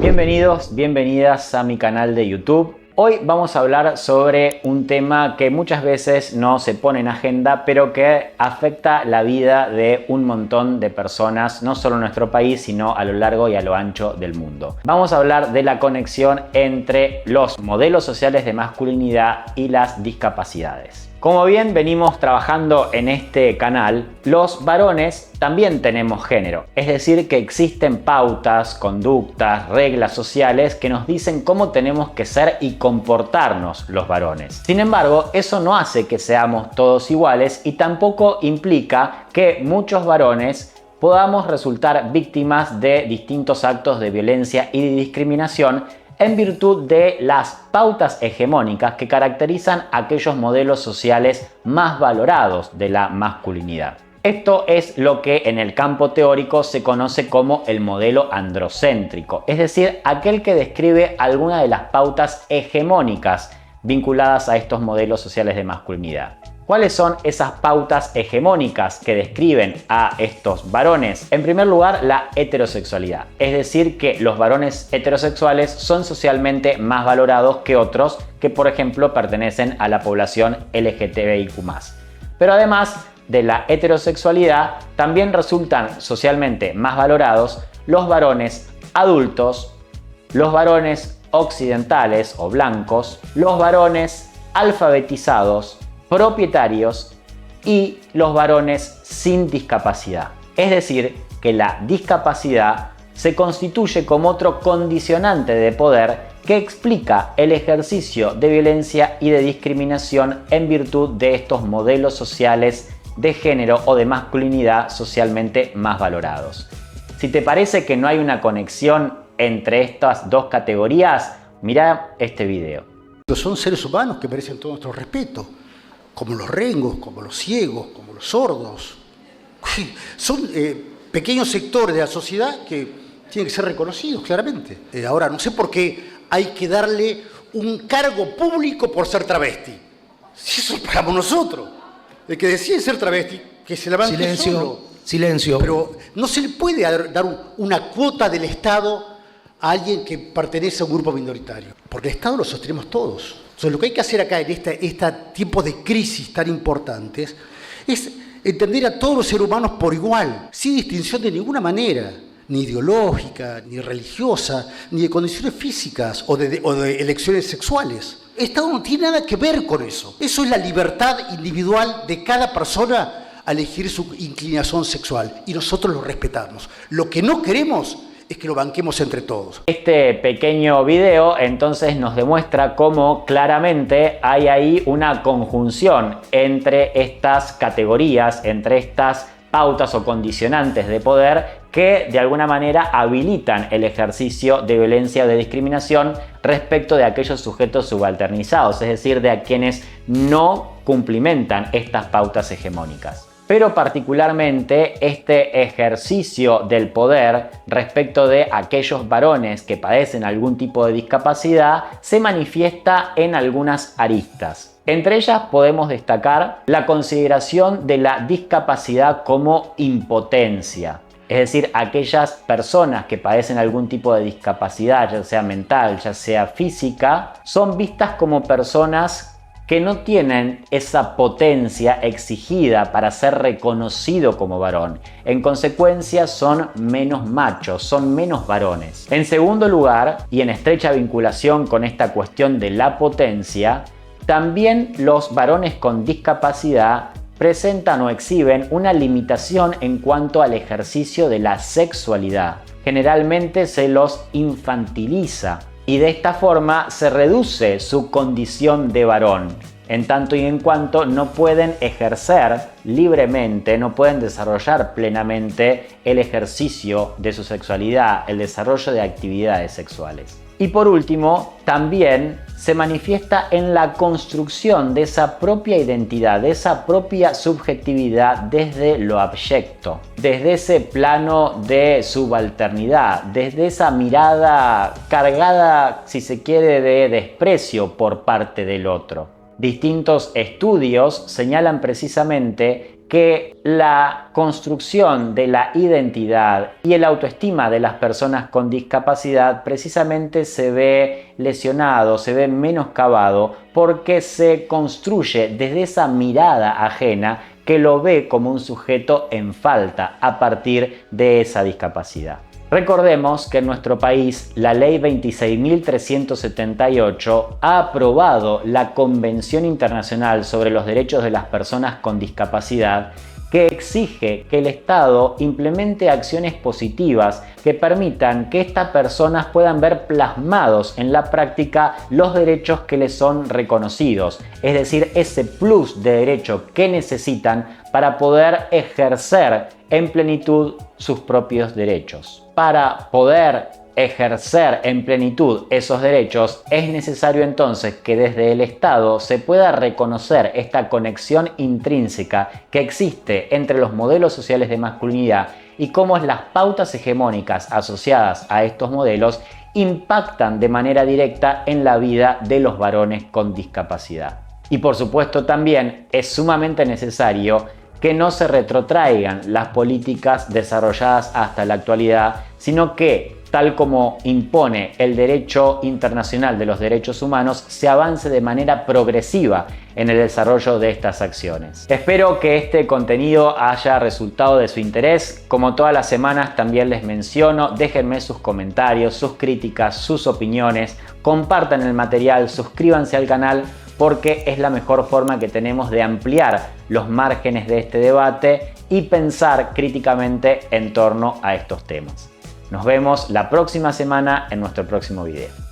Bienvenidos, bienvenidas a mi canal de YouTube. Hoy vamos a hablar sobre un tema que muchas veces no se pone en agenda, pero que afecta la vida de un montón de personas, no solo en nuestro país, sino a lo largo y a lo ancho del mundo. Vamos a hablar de la conexión entre los modelos sociales de masculinidad y las discapacidades. Como bien venimos trabajando en este canal, los varones también tenemos género. Es decir, que existen pautas, conductas, reglas sociales que nos dicen cómo tenemos que ser y comportarnos los varones. Sin embargo, eso no hace que seamos todos iguales y tampoco implica que muchos varones podamos resultar víctimas de distintos actos de violencia y de discriminación en virtud de las pautas hegemónicas que caracterizan aquellos modelos sociales más valorados de la masculinidad. Esto es lo que en el campo teórico se conoce como el modelo androcéntrico, es decir, aquel que describe alguna de las pautas hegemónicas vinculadas a estos modelos sociales de masculinidad. ¿Cuáles son esas pautas hegemónicas que describen a estos varones? En primer lugar, la heterosexualidad. Es decir, que los varones heterosexuales son socialmente más valorados que otros que, por ejemplo, pertenecen a la población LGTBIQ+. Pero además de la heterosexualidad, también resultan socialmente más valorados los varones adultos, los varones occidentales o blancos, los varones alfabetizados, propietarios y los varones sin discapacidad. Es decir, que la discapacidad se constituye como otro condicionante de poder que explica el ejercicio de violencia y de discriminación en virtud de estos modelos sociales de género o de masculinidad socialmente más valorados. Si te parece que no hay una conexión entre estas dos categorías, mira este video. Son seres humanos que merecen todo nuestro respeto, como los rengos, como los ciegos, como los sordos. Son pequeños sectores de la sociedad que tienen que ser reconocidos claramente. Ahora, no sé por qué hay que darle un cargo público por ser travesti. Si eso pagamos nosotros. El que decide ser travesti, que se la banque Silencio, solo. silencio. Pero no se le puede dar una cuota del Estado a alguien que pertenece a un grupo minoritario. Porque el Estado lo sostenemos todos. Entonces, lo que hay que hacer acá en este tipo de crisis tan importantes es entender a todos los seres humanos por igual, sin distinción de ninguna manera, ni ideológica, ni religiosa, ni de condiciones físicas o de elecciones sexuales. El Estado no tiene nada que ver con eso. Eso es la libertad individual de cada persona a elegir su inclinación sexual y nosotros lo respetamos. Lo que no queremos es que lo banquemos entre todos. Este pequeño video entonces nos demuestra cómo claramente hay ahí una conjunción entre estas categorías, entre estas pautas o condicionantes de poder que de alguna manera habilitan el ejercicio de violencia o de discriminación respecto de aquellos sujetos subalternizados, es decir, de a quienes no cumplimentan estas pautas hegemónicas. Pero particularmente este ejercicio del poder respecto de aquellos varones que padecen algún tipo de discapacidad se manifiesta en algunas aristas. Entre ellas podemos destacar la consideración de la discapacidad como impotencia. Es decir, aquellas personas que padecen algún tipo de discapacidad, ya sea mental, ya sea física, son vistas como personas que no tienen esa potencia exigida para ser reconocido como varón. En consecuencia, son menos machos, son menos varones. En segundo lugar, y en estrecha vinculación con esta cuestión de la potencia, también los varones con discapacidad presentan o exhiben una limitación en cuanto al ejercicio de la sexualidad. Generalmente se los infantiliza y de esta forma se reduce su condición de varón, en tanto y en cuanto no pueden ejercer libremente, no pueden desarrollar plenamente el ejercicio de su sexualidad, el desarrollo de actividades sexuales. Y por último, también se manifiesta en la construcción de esa propia identidad, de esa propia subjetividad desde lo abyecto, desde ese plano de subalternidad, desde esa mirada cargada, si se quiere, de desprecio por parte del otro. Distintos estudios señalan precisamente que la construcción de la identidad y el autoestima de las personas con discapacidad precisamente se ve lesionado, se ve menoscabado porque se construye desde esa mirada ajena que lo ve como un sujeto en falta a partir de esa discapacidad. Recordemos que en nuestro país la Ley 26.378 ha aprobado la Convención Internacional sobre los Derechos de las Personas con Discapacidad, que exige que el Estado implemente acciones positivas que permitan que estas personas puedan ver plasmados en la práctica los derechos que les son reconocidos, es decir, ese plus de derecho que necesitan para poder ejercer en plenitud sus propios derechos. Para poder ejercer en plenitud esos derechos, es necesario entonces que desde el Estado se pueda reconocer esta conexión intrínseca que existe entre los modelos sociales de masculinidad y cómo las pautas hegemónicas asociadas a estos modelos impactan de manera directa en la vida de los varones con discapacidad. Y por supuesto también es sumamente necesario que no se retrotraigan las políticas desarrolladas hasta la actualidad, sino que, tal como impone el derecho internacional de los derechos humanos, se avance de manera progresiva en el desarrollo de estas acciones. Espero que este contenido haya resultado de su interés. Como todas las semanas también les menciono, déjenme sus comentarios, sus críticas, sus opiniones, compartan el material, suscríbanse al canal, porque es la mejor forma que tenemos de ampliar los márgenes de este debate y pensar críticamente en torno a estos temas. Nos vemos la próxima semana en nuestro próximo video.